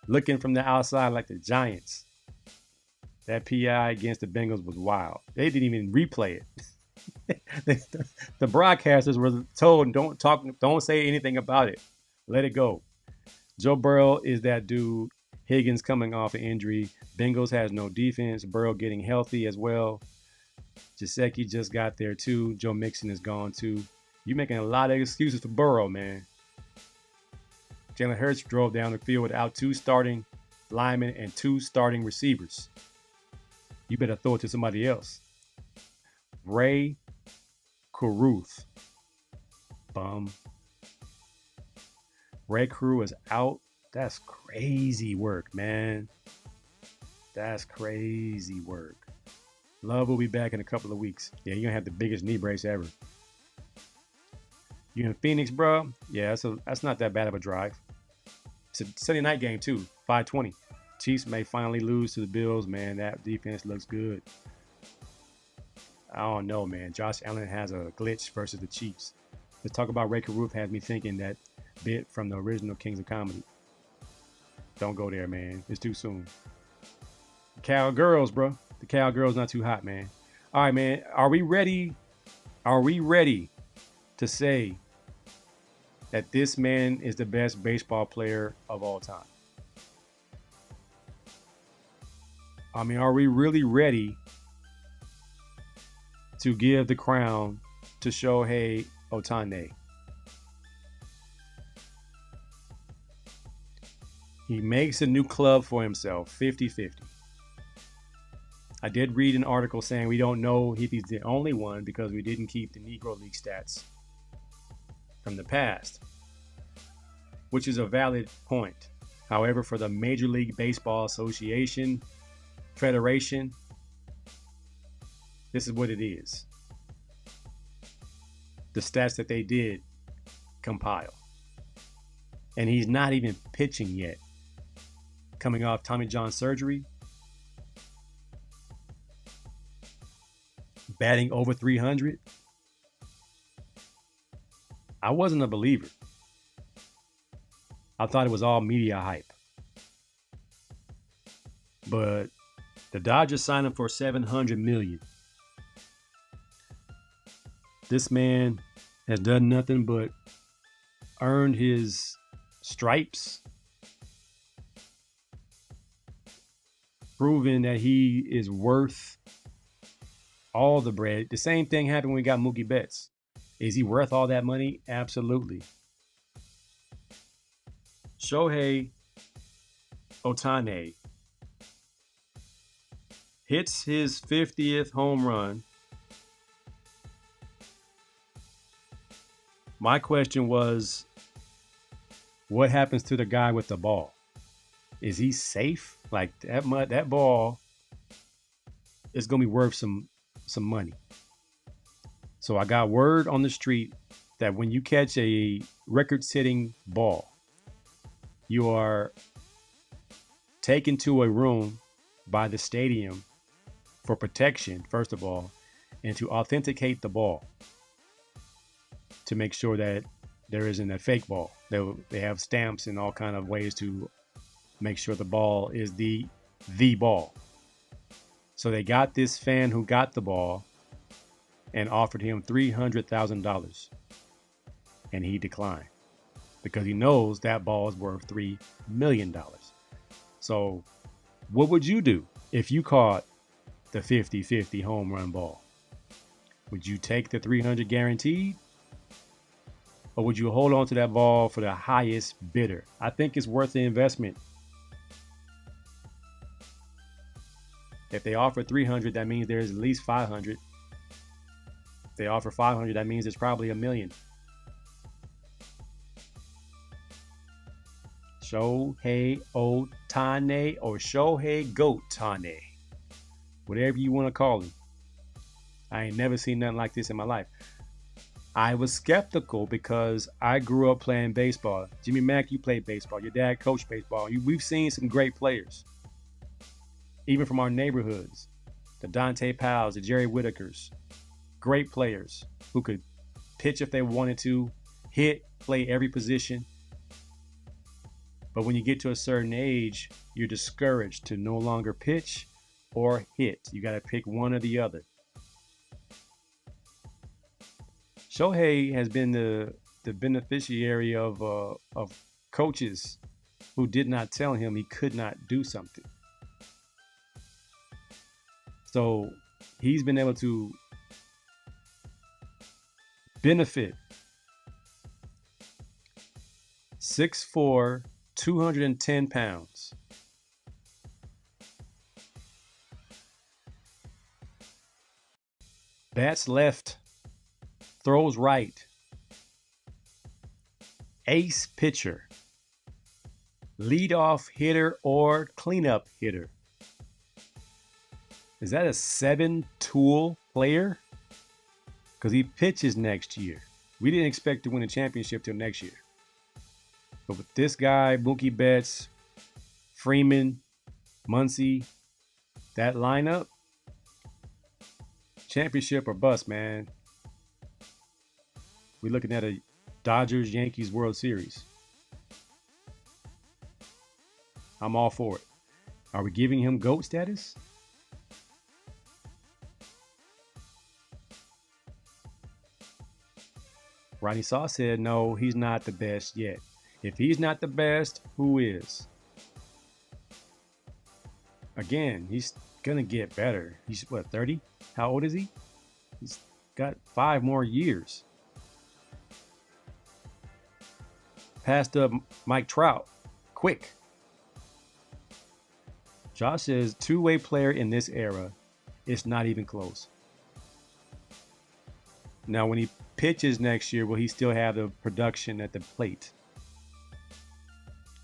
looking from the outside like the Giants. That PI against the Bengals was wild. They didn't even replay it. The broadcasters were told, don't say anything about it. Let it go. Joe Burrow is that dude. Higgins coming off an injury. Bengals has no defense. Burrow getting healthy as well. Gesicki just got there too. Joe Mixon is gone too. You making a lot of excuses for Burrow, man. Jalen Hurts drove down the field without 2 starting linemen and 2 starting receivers. You better throw it to somebody else. Ray Caruth. Bum. Ray Caruth is out. That's crazy work, man. That's crazy work. Love will be back in a couple of weeks. Yeah, you're going to have the biggest knee brace ever. You in Phoenix, bro? Yeah, that's not that bad of a drive. It's a Sunday night game too. 5:20. Chiefs may finally lose to the Bills, man. That defense looks good. I don't know, man. Josh Allen has a glitch versus the Chiefs. The talk about Ray Caruth has me thinking that bit from the original Kings of Comedy. Don't go there, man. It's too soon. Cowgirls, bro. The Cowgirls not too hot, man. All right, man. Are we ready? Are we ready to say that this man is the best baseball player of all time? I mean, are we really ready to give the crown to Shohei Ohtani? He makes a new club for himself, 50-50. I did read an article saying we don't know if he's the only one because we didn't keep the Negro League stats from the past, which is a valid point. However, for the Major League Baseball Association, Federation, this is what it is. The stats that they did compile. And he's not even pitching yet. Coming off Tommy John surgery. Batting over 300. I wasn't a believer. I thought it was all media hype. But the Dodgers signed him for $700 million. This man has done nothing but earned his stripes, proven that he is worth all the bread. The same thing happened when we got Mookie Betts. Is he worth all that money? Absolutely. Shohei Ohtani hits his 50th home run. My question was, what happens to the guy with the ball? Is he safe? Like that ball is going to be worth some money. So I got word on the street that when you catch a record-setting ball, you are taken to a room by the stadium for protection, first of all, and to authenticate the ball to make sure that there isn't a fake ball. They have stamps and all kind of ways to make sure the ball is the ball. So they got this fan who got the ball and offered him $300,000. And he declined because he knows that ball is worth $3 million. So what would you do if you caught the 50-50 home run ball? Would you take the 300 guaranteed? Or would you hold on to that ball for the highest bidder? I think it's worth the investment. If they offer 300, that means there's at least 500. If they offer 500, that means there's probably $1 million. Shohei Ohtani or Shohei Goatani, whatever you want to call him. I ain't never seen nothing like this in my life. I was skeptical because I grew up playing baseball. Jimmy Mack, you played baseball. Your dad coached baseball. We've seen some great players, even from our neighborhoods. The Dante Powells, the Jerry Whitakers. Great players who could pitch if they wanted to, hit, play every position. But when you get to a certain age, you're discouraged to no longer pitch or hit. You got to pick one or the other. Shohei has been the beneficiary of coaches who did not tell him he could not do something. So he's been able to benefit. 6'4", 210 pounds. Bats left, throws right. Ace pitcher. Leadoff hitter or cleanup hitter. Is that a 7-tool player? Because he pitches next year. We didn't expect to win a championship till next year. But with this guy, Mookie Betts, Freeman, Muncy, that lineup, championship or bust, man. We're looking at a Dodgers-Yankees World Series. I'm all for it. Are we giving him GOAT status? Ronnie Saw said, no, he's not the best yet. If he's not the best, who is? Again, he's going to get better. He's, 30? How old is he? He's got 5 more years. Passed up Mike Trout. Quick. Josh says, two-way player in this era, it's not even close. Now, when he pitches next year, will he still have the production at the plate?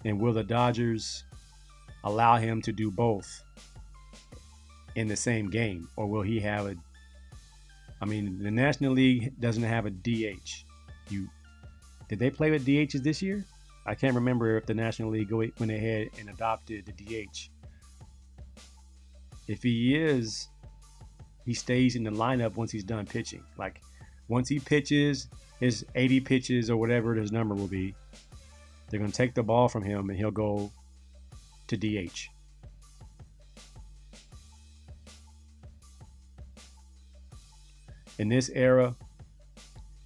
And will the Dodgers allow him to do both in the same game? Or will he have the National League doesn't have a DH. Did they play with DHs this year? I can't remember if the National League went ahead and adopted the DH. If he is, he stays in the lineup once he's done pitching. Like, once he pitches his 80 pitches or whatever his number will be, they're going to take the ball from him and he'll go to DH. In this era,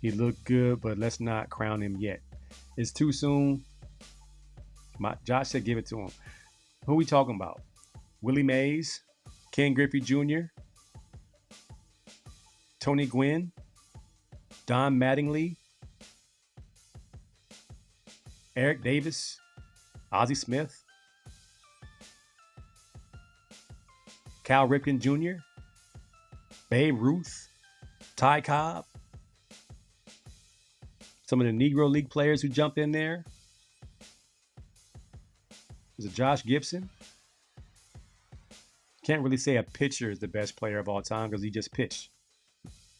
he looked good, but let's not crown him yet. It's too soon. Josh said give it to him. Who are we talking about? Willie Mays, Ken Griffey Jr., Tony Gwynn, Don Mattingly, Eric Davis, Ozzie Smith, Cal Ripken Jr., Babe Ruth, Ty Cobb, some of the Negro League players who jumped in there. Is it Josh Gibson? Can't really say a pitcher is the best player of all time because he just pitched.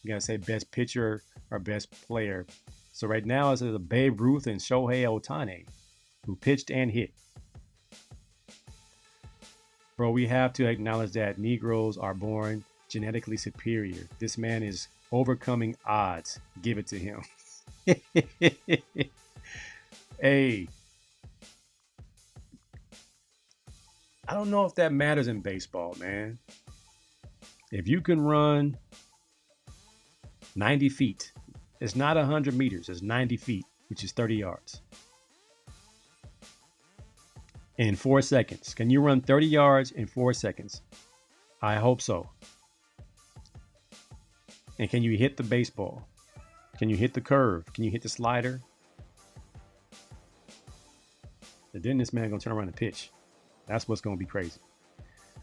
You got to say best pitcher or best player. So right now it's a Babe Ruth and Shohei Ohtani who pitched and hit. Bro, we have to acknowledge that Negroes are born genetically superior. This man is overcoming odds. Give it to him. Hey, I don't know if that matters in baseball, man. If you can run 90 feet, it's not 100 meters, it's 90 feet, which is 30 yards. In 4 seconds. Can you run 30 yards in 4 seconds? I hope so. And can you hit the baseball? Can you hit the curve? Can you hit the slider? And then this man gonna turn around and pitch. That's what's gonna be crazy.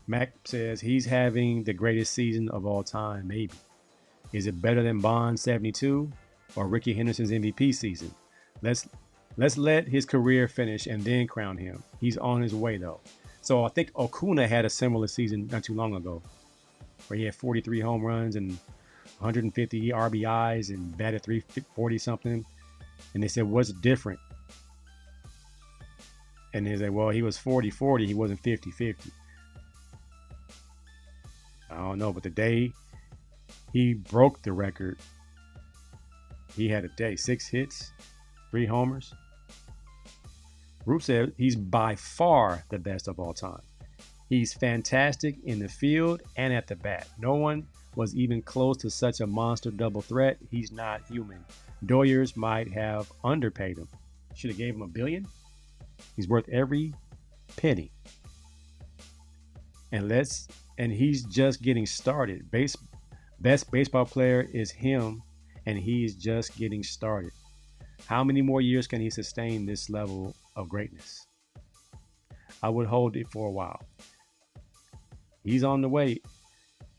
Mac says he's having the greatest season of all time, maybe. Is it better than Bond's 72 or Ricky Henderson's MVP season? Let's let his career finish and then crown him. He's on his way though. So I think Acuna had a similar season not too long ago, where he had 43 home runs and 150 RBIs and batted 340 something. And they said, what's different? And they said, well, he was 40-40. He wasn't 50-50. I don't know, but the day he broke the record, he had a day. 6 hits, 3 homers. Roop said he's by far the best of all time. He's fantastic in the field and at the bat. No one was even close to such a monster double threat. He's not human. Doyers might have underpaid him. Should have gave him $1 billion. He's worth every penny. And he's just getting started. Best baseball player is him, and he's just getting started. How many more years can he sustain this level of greatness? I would hold it for a while. He's on the way.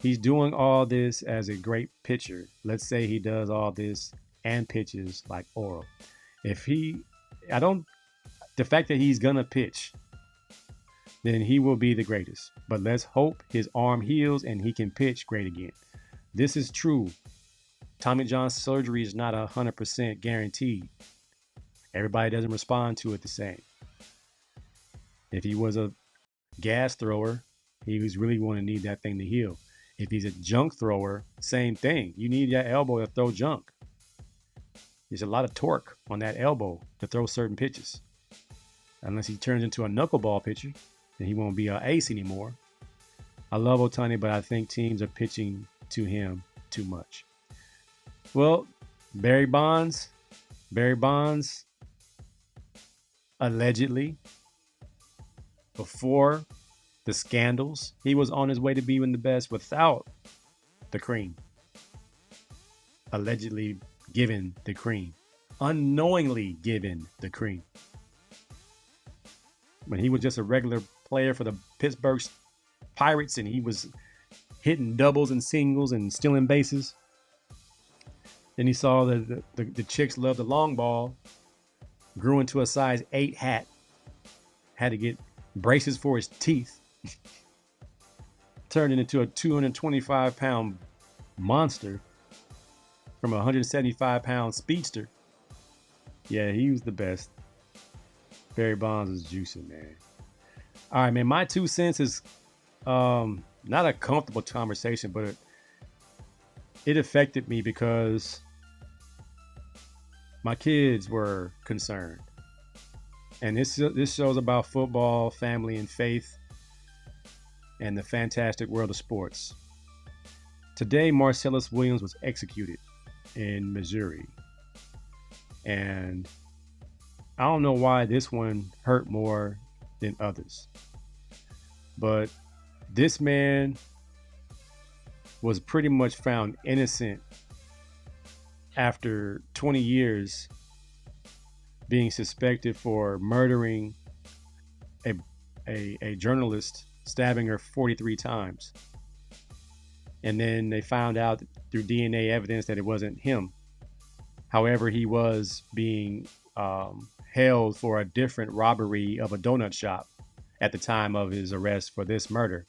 He's doing all this as a great pitcher. Let's say he does all this and pitches like Oral. The fact that he's gonna pitch, then he will be the greatest. But let's hope his arm heals and he can pitch great again. This is true. Tommy John surgery is not 100% guaranteed. Everybody doesn't respond to it the same. If he was a gas thrower, he was really going to need that thing to heal. If he's a junk thrower, same thing. You need that elbow to throw junk. There's a lot of torque on that elbow to throw certain pitches. Unless he turns into a knuckleball pitcher, then he won't be an ace anymore. I love Ohtani, but I think teams are pitching to him too much. Well, Barry Bonds, allegedly, before the scandals, he was on his way to being the best without the cream. Allegedly given the cream. Unknowingly given the cream. When he was just a regular player for the Pittsburgh Pirates and he was hitting doubles and singles and stealing bases. Then he saw that the chicks loved the long ball, grew into a size 8 hat, had to get braces for his teeth, turned into a 225-pound monster from a 175-pound speedster. Yeah, he was the best. Barry Bonds is juicing, man. All right, man, my 2 cents is not a comfortable conversation, but it affected me because my kids were concerned. And this show's about football, family, and faith, and the fantastic world of sports. Today, Marcellus Williams was executed in Missouri. And I don't know why this one hurt more than others. But this man was pretty much found innocent after 20 years being suspected for murdering a journalist, stabbing her 43 times. And then they found out through DNA evidence that it wasn't him. However, he was being held for a different robbery of a donut shop at the time of his arrest for this murder.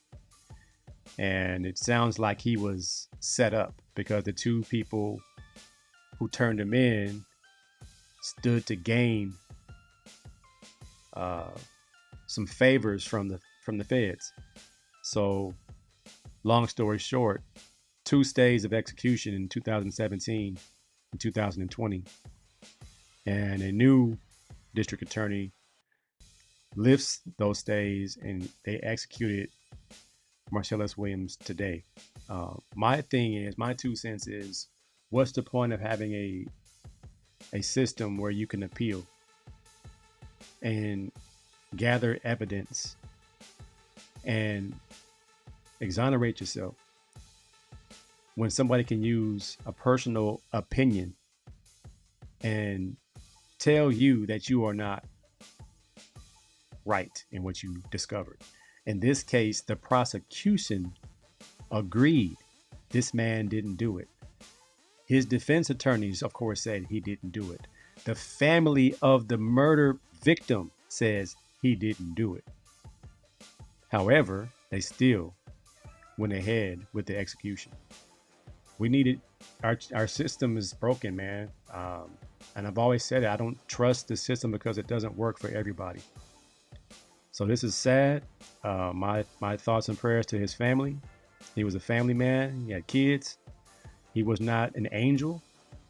And it sounds like he was set up because the 2 people who turned him in stood to gain some favors from the feds. So, long story short, 2 stays of execution in 2017 and 2020, and a new district attorney lifts those stays, and they executed Marcellus Williams today. My 2 cents is, what's the point of having a system where you can appeal and gather evidence and exonerate yourself when somebody can use a personal opinion and tell you that you are not right in what you discovered? In this case, the prosecution agreed this man didn't do it. His defense attorneys, of course, said he didn't do it. The family of the murder victim says he didn't do it. However, they still went ahead with the execution. We needed, our system is broken, man. And I've always said it, I don't trust the system because it doesn't work for everybody. So this is sad. My thoughts and prayers to his family. He was a family man. He had kids. He was not an angel,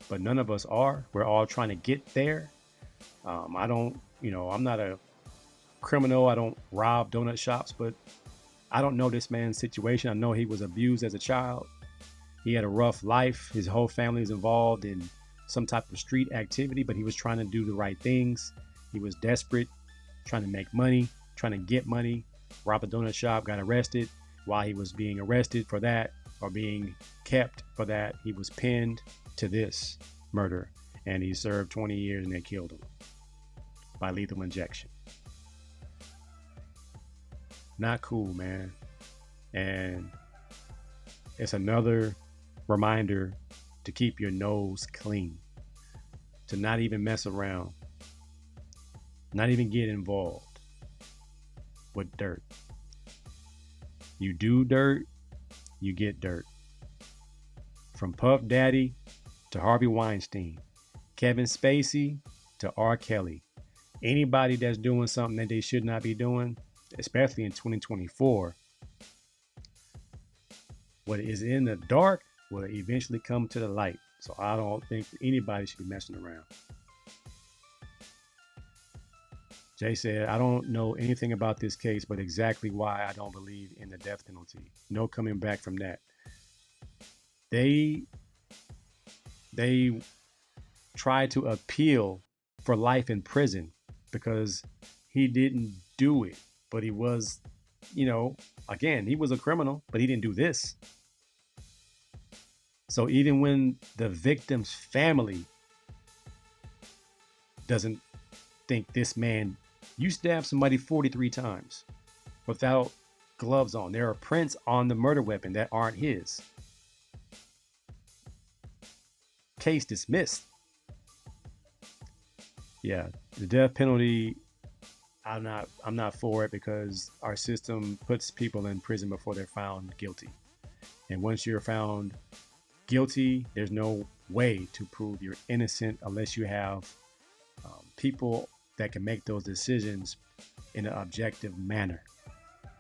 but none of us are. We're all trying to get there. I'm not a criminal. I don't rob donut shops, but I don't know this man's situation. I know he was abused as a child. He had a rough life. His whole family is involved in some type of street activity, but he was trying to do the right things. He was desperate, trying to make money, trying to get money, robbed a donut shop, got arrested. While he was being arrested for that or being kept for that, he was pinned to this murder, and he served 20 years and they killed him by lethal injection. Not cool, man. And it's another reminder to keep your nose clean, to not even mess around, not even get involved with dirt. You do dirt, you get dirt. From Puff Daddy to Harvey Weinstein, Kevin Spacey to R. Kelly. Anybody that's doing something that they should not be doing, especially in 2024, what is in the dark will eventually come to the light. So I don't think anybody should be messing around. Jay said, I don't know anything about this case, but exactly why I don't believe in the death penalty. No coming back from that. They tried to appeal for life in prison because he didn't do it. But he was, again, he was a criminal, but he didn't do this. So even when the victim's family doesn't think this man, you stabbed somebody 43 times without gloves on. There are prints on the murder weapon that aren't his. Case dismissed. Yeah, the death penalty, I'm not for it because our system puts people in prison before they're found guilty. And once you're found guilty, there's no way to prove you're innocent unless you have people that can make those decisions in an objective manner.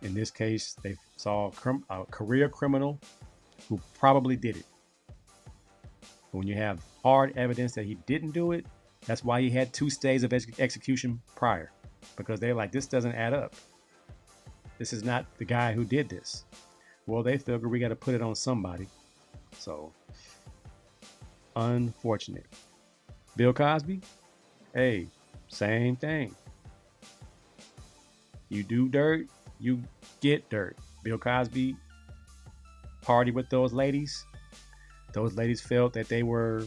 In this case, they saw a career criminal who probably did it. But when you have hard evidence that he didn't do it, that's why he had 2 stays of execution prior, because they're like, this doesn't add up. This is not the guy who did this. Well, they figure we got to put it on somebody. So, unfortunate. Bill Cosby, hey, same thing. You do dirt, you get dirt. Bill Cosby partied with those ladies. Those ladies felt that they were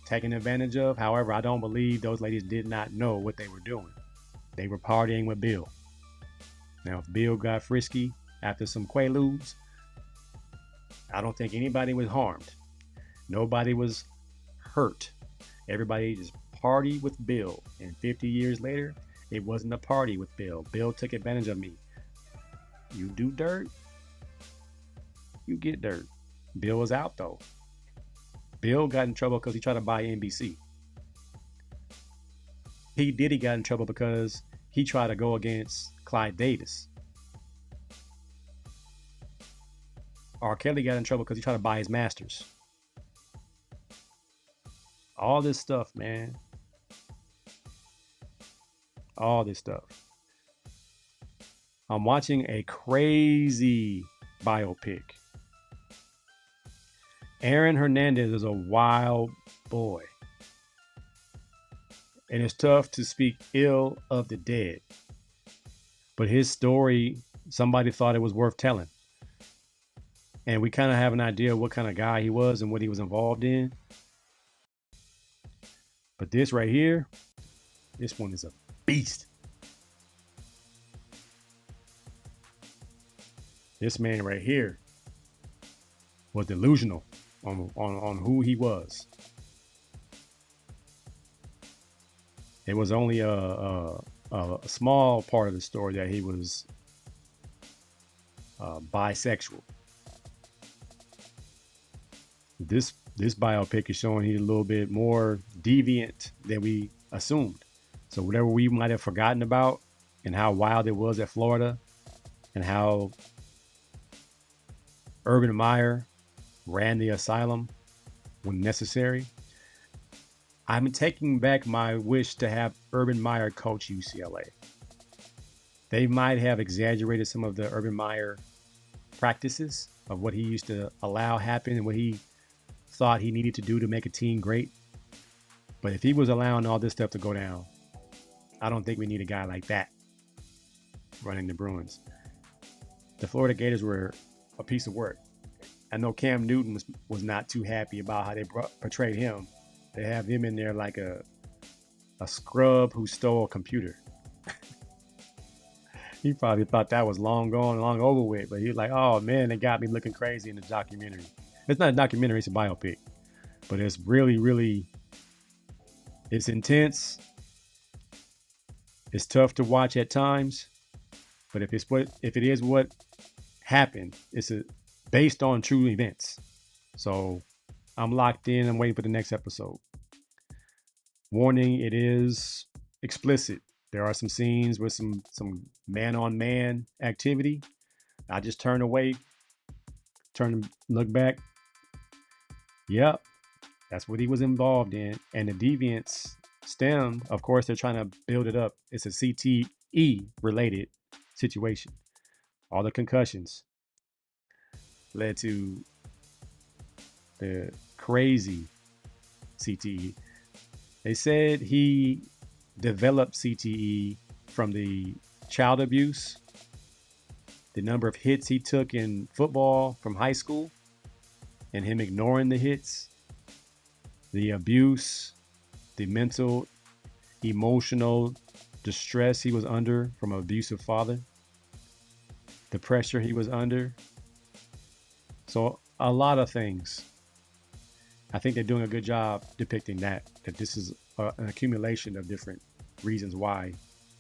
taken advantage of. However, I don't believe those ladies did not know what they were doing. They were partying with Bill. Now, if Bill got frisky after some Quaaludes, I don't think anybody was harmed. Nobody was hurt. Everybody just partied with Bill. And 50 years later, it wasn't a party with Bill. Bill took advantage of me. You do dirt, you get dirt. Bill was out though. Bill got in trouble because he tried to buy NBC. P. Diddy got in trouble because he tried to go against Clyde Davis. R. Kelly got in trouble because he tried to buy his masters. All this stuff, man. All this stuff. I'm watching a crazy biopic. Aaron Hernandez is a wild boy. And it's tough to speak ill of the dead. But his story, somebody thought it was worth telling. And we kind of have an idea of what kind of guy he was and what he was involved in. But this right here, this one is a beast. This man right here was delusional on who he was. It was only a small part of the story that he was bisexual. This biopic is showing he's a little bit more deviant than we assumed. So whatever we might have forgotten about and how wild it was at Florida and how Urban Meyer ran the asylum when necessary, I'm taking back my wish to have Urban Meyer coach UCLA. They might have exaggerated some of the Urban Meyer practices of what he used to allow happen and what he thought he needed to do to make a team great. But if he was allowing all this stuff to go down, I don't think we need a guy like that running the Bruins. The Florida Gators were a piece of work. I know Cam Newton was not too happy about how they portrayed him. They have him in there like a scrub who stole a computer. He probably thought that was long gone, long over with. But he was like, oh man, they got me looking crazy in the documentary. It's not a documentary, it's a biopic. But it's really, really, it's intense. It's tough to watch at times. But if it is what happened, it's based on true events. So I'm locked in. I'm waiting for the next episode. Warning, it is explicit. There are some scenes with some man-on-man activity. I just turn away, look back. Yep, that's what he was involved in. And the deviants stem, of course, they're trying to build it up. It's a CTE-related situation. All the concussions led to the crazy CTE. They said he developed CTE from the child abuse, the number of hits he took in football from high school, and him ignoring the hits, the abuse, the mental, emotional distress he was under from an abusive father, the pressure he was under. So a lot of things. I think they're doing a good job depicting that this is an accumulation of different reasons why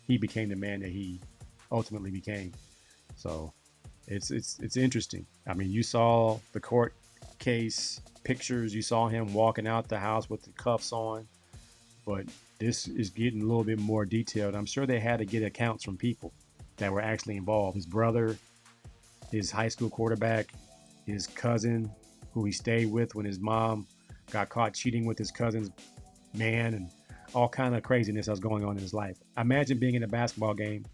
he became the man that he ultimately became. So it's interesting. I mean, you saw the court case pictures, you saw him walking out the house with the cuffs on, but this is getting a little bit more detailed. I'm sure they had to get accounts from people that were actually involved. His brother, his high school quarterback, his cousin, who he stayed with when his mom got caught cheating with his cousin's man, and all kind of craziness that was going on in his life. Imagine being in a basketball game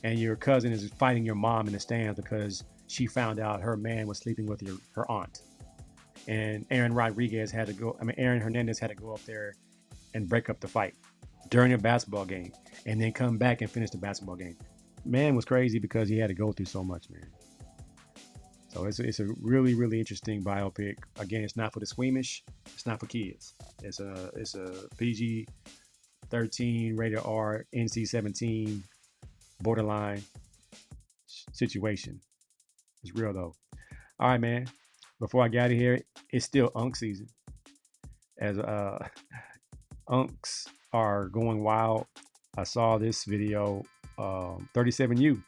and your cousin is fighting your mom in the stands because she found out her man was sleeping with her aunt. And Aaron Hernandez had to go up there and break up the fight during a basketball game and then come back and finish the basketball game. Man was crazy because he had to go through so much, man. So it's a really, really interesting biopic. Again, it's not for the squeamish. It's not for kids. It's a PG-13, rated R, NC-17, borderline situation. It's real though. All right, man. Before I get out of here, it's still Unc season. As Uncs are going wild. I saw this video. 37U.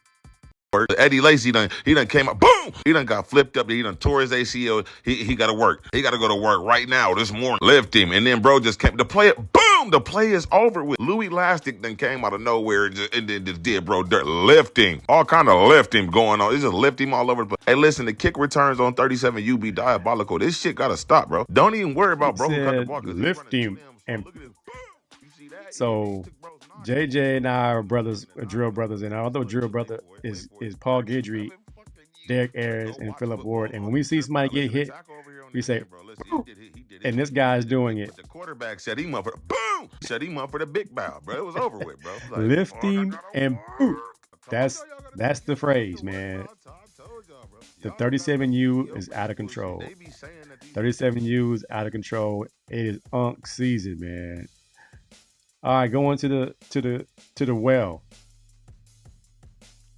Eddie Lacy he done came up, boom! He done got flipped up. He done tore his ACL. He got to work. He got to go to work right now this morning. Lift him, and then bro just came to play it. Boom! The play is over with. Louis Lastic then came out of nowhere and then just did bro dirt lifting, all kind of lifting going on. It's just lift him all over the place. Hey, listen, the kick returns on 37U be diabolical. This shit gotta stop, bro. Don't even worry about bro who cut the ball. Lift him and. So JJ and I are brothers, drill brothers, and our other drill brother is Paul Guidry, Derek Ayers, and Philip Ward. And when we see somebody get hit, we say, and this guy's doing it. The quarterback set him up for the boom, set him up for the big bow, bro. It was over with, bro. Like, lift him and boom. That's the phrase, man. The 37U is out of control. 37U is out of control. It is Unc season, man. All right, going to the well.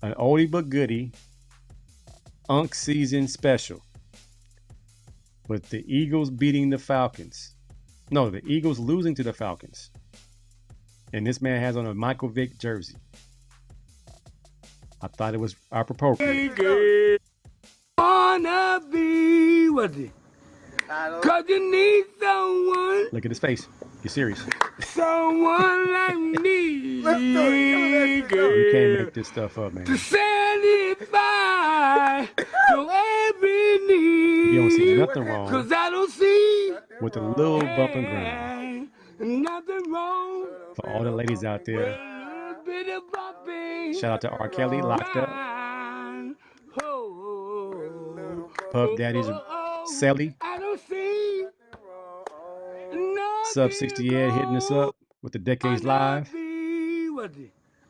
An oldie but goodie, Unc season special. With the Eagles beating the Falcons. No, the Eagles losing to the Falcons. And this man has on a Michael Vick jersey. I thought it was appropriate. Wanna be with it. 'Cause you need someone. Look at his face. You're serious. Someone like me. You can't make this stuff up, man. To satisfy your every need. You don't see nothing wrong 'Cause I don't see with a little bump and grind. Nothing wrong. For all the ladies out there, shout out to R. Kelly, Locked Up. Puff Daddy's Sally. Sub 68 hitting us up with the Decades Live.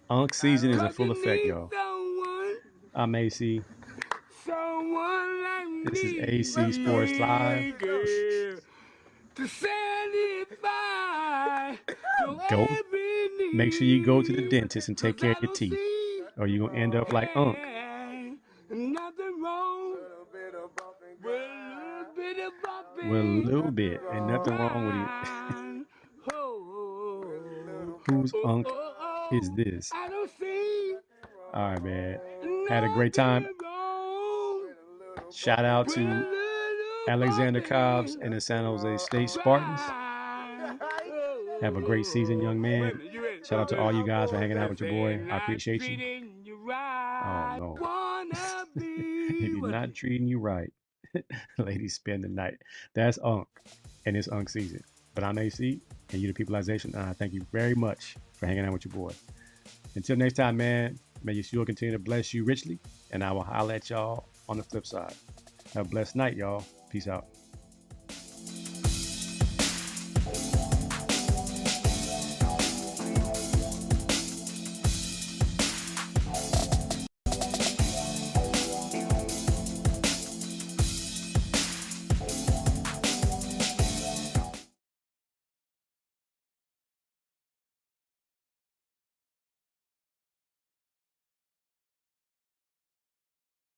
Unc season is in full effect, y'all. I'm AC. This is AC Sports Live. Go. Make sure you go to the dentist and take care of your teeth, or you're going to end up like Unc. With a little bit, and nothing wrong with it. Whose Unc is this? All right, man. Had a great time. Shout out to Alexander Cobbs and the San Jose State Spartans. Have a great season, young man. Shout out to all you guys for hanging out with your boy. I appreciate you. Oh, no. If he's not treating you right, ladies spend the night. That's Unc and it's Unc season. But I'm AC and you the Peopleization. And I thank you very much for hanging out with your boy. Until next time, man, may Yeshua continue to bless you richly. And I will holler at y'all on the flip side. Have a blessed night, y'all. Peace out.